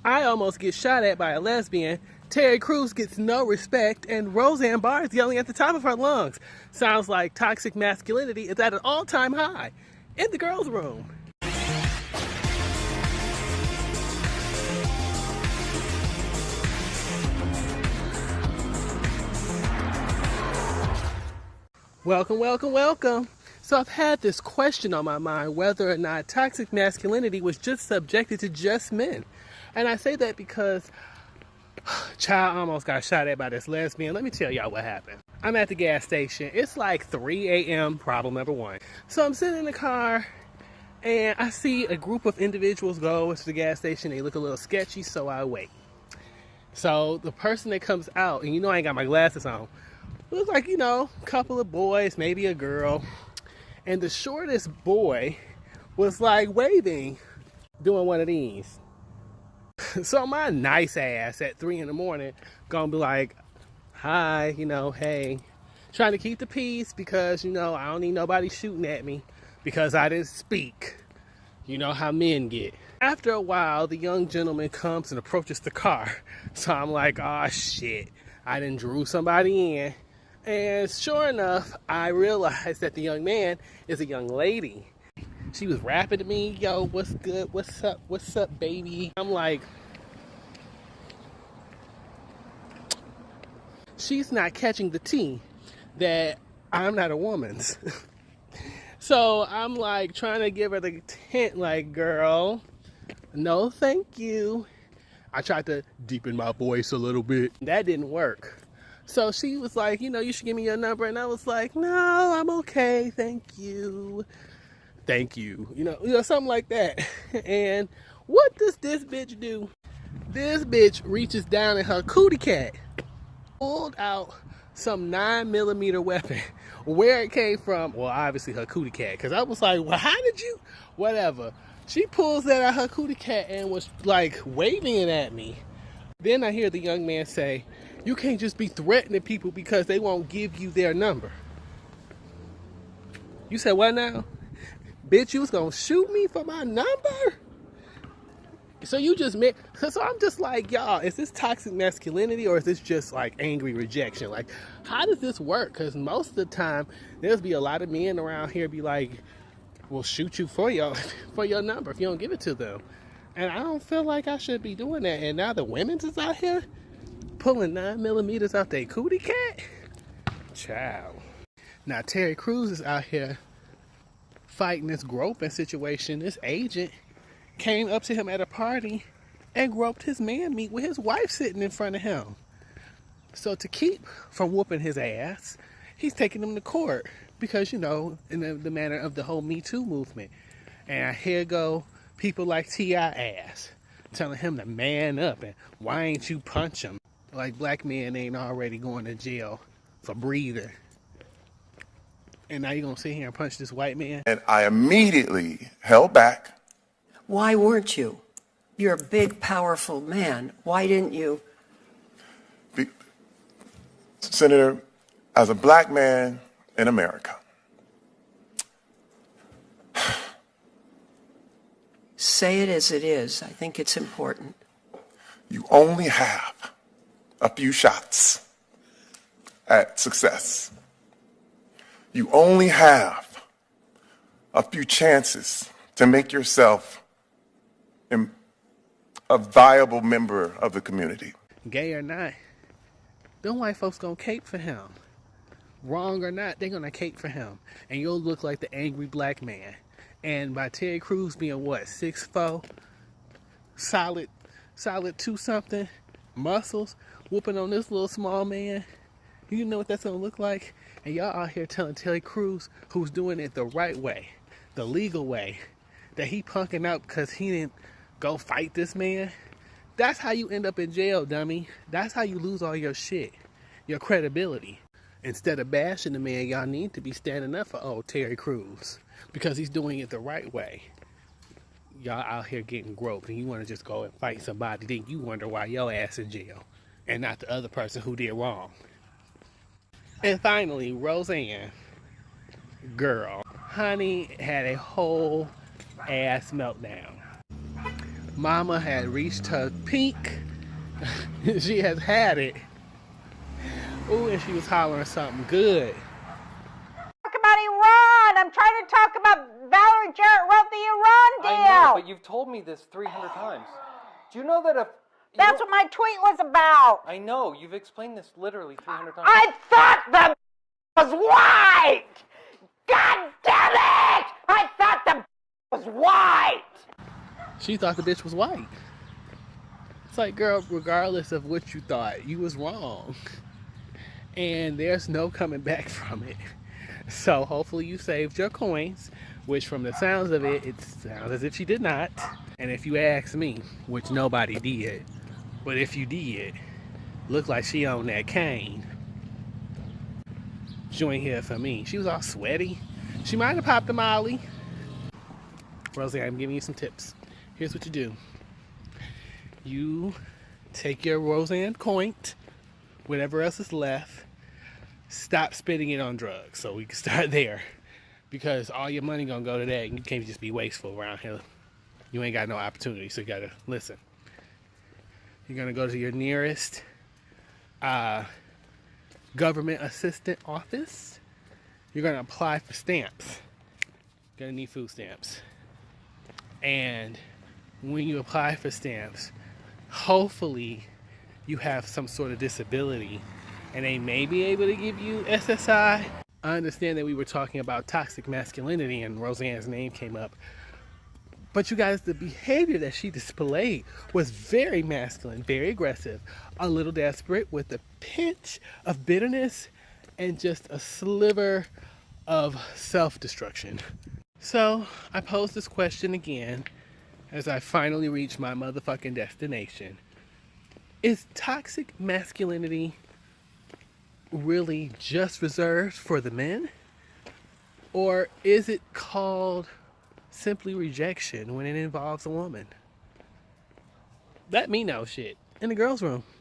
I almost get shot at by a lesbian. Terry Crews gets no respect, and Roseanne Barr is yelling at the top of her lungs. Sounds like toxic masculinity is at an all-time high in the girls' room. Welcome, welcome, welcome. So I've had this question on my mind whether or not toxic masculinity was just subjected to just men. And I say that because child almost got shot at by this lesbian. Let me tell y'all what happened. I'm at the gas station. It's like 3 a.m. problem number one. So I'm sitting in the car and I see a group of individuals go to the gas station. They look a little sketchy, so I wait. So the person that comes out, and I ain't got my glasses on, looks like, a couple of boys, maybe a girl. And the shortest boy was like waving, doing one of these. So my nice ass at 3 in the morning gonna be like, hi, hey, trying to keep the peace because, I don't need nobody shooting at me because I didn't speak. You know how men get. After a while, the young gentleman comes and approaches the car. So I'm like, oh shit, I done drew somebody in. And sure enough, I realized that the young man is a young lady. She was rapping to me, yo, what's good? What's up, baby? I'm like, she's not catching the tea that I'm not a woman's. So I'm like trying to give her the hint, like, girl, no thank you. I tried to deepen my voice a little bit. That didn't work. So she was like, you should give me your number. And I was like, no, I'm okay. Thank you. Thank you. Something like that. And what does this bitch do? This bitch reaches down in her cootie cat, pulled out some 9mm weapon. Where it came from, well, obviously her cootie cat. Because I was like, well, how did you? Whatever. She pulls that out her cootie cat and was like waving it at me. Then I hear the young man say, you can't just be threatening people because they won't give you their number. You said what now? Bitch, you was gonna shoot me for my number? So you just meant, so I'm just like, y'all, is this toxic masculinity or is this just like angry rejection? Like, how does this work? Because most of the time, there's be a lot of men around here be like, we'll shoot you for your number if you don't give it to them. And I don't feel like I should be doing that. And now the women's is out here pulling 9mm out their cootie cat? Child. Now Terry Crews is out here fighting this groping situation. This agent came up to him at a party and groped his man meat with his wife sitting in front of him. So to keep from whooping his ass, he's taking him to court because, in the manner of the whole Me Too movement. And here go people like T.I. ass telling him to man up and why ain't you punch him? Like black men ain't already going to jail for breathing. And now you're going to sit here and punch this white man? And I immediately held back. Why weren't you? You're a big, powerful man. Why didn't you? Senator, as a black man in America, say it as it is. I think it's important. you only have a few shots at success. You only have a few chances to make yourself a viable member of the community. Gay or not, them white folks gonna cape for him. Wrong or not, they're gonna cape for him. And you'll look like the angry black man. And by Terry Crews being what, 6'4", solid 2-something, muscles, whooping on this little small man, you know what that's gonna look like? And y'all out here telling Terry Crews, who's doing it the right way, the legal way, that he punking out because he didn't go fight this man. That's how you end up in jail, dummy. That's how you lose all your shit, your credibility. Instead of bashing the man, y'all need to be standing up for old Terry Crews because he's doing it the right way. Y'all out here getting groped and you want to just go and fight somebody, then you wonder why your ass in jail and not the other person who did wrong. And finally, Roseanne, girl, honey, had a whole ass meltdown. Mama had reached her peak. She has had it. Ooh, and she was hollering something good. Talk about Iran. I'm trying to talk about Valerie Jarrett wrote the Iran deal. I know, but you've told me this 300 times. Do you know that if... That's what my tweet was about. I know, you've explained this literally 300 times. I thought the was white. God damn it! I thought the was white. She thought the bitch was white. It's like, girl, regardless of what you thought, you was wrong. And there's no coming back from it. So hopefully you saved your coins, which from the sounds of it, it sounds as if she did not. And if you ask me, which nobody did, but if you did, looked like she owned that cane. She ain't here for me. She was all sweaty. She might have popped a Molly. Rosie, I'm giving you some tips. Here's what you do. You take your Roseanne coint, whatever else is left, stop spending it on drugs. So we can start there. Because all your money gonna go to that, and you can't just be wasteful around here. You ain't got no opportunity, so you gotta listen. You're gonna go to your nearest government assistant office. You're gonna apply for stamps. You're gonna need food stamps. And when you apply for stamps, hopefully you have some sort of disability and they may be able to give you SSI. I understand that we were talking about toxic masculinity and Roseanne's name came up. But you guys, the behavior that she displayed was very masculine, very aggressive, a little desperate with a pinch of bitterness and just a sliver of self-destruction. So I pose this question again as I finally reach my motherfucking destination. Is toxic masculinity really just reserved for the men? Or is it called simply rejection when it involves a woman? Let me know shit in the girls' room.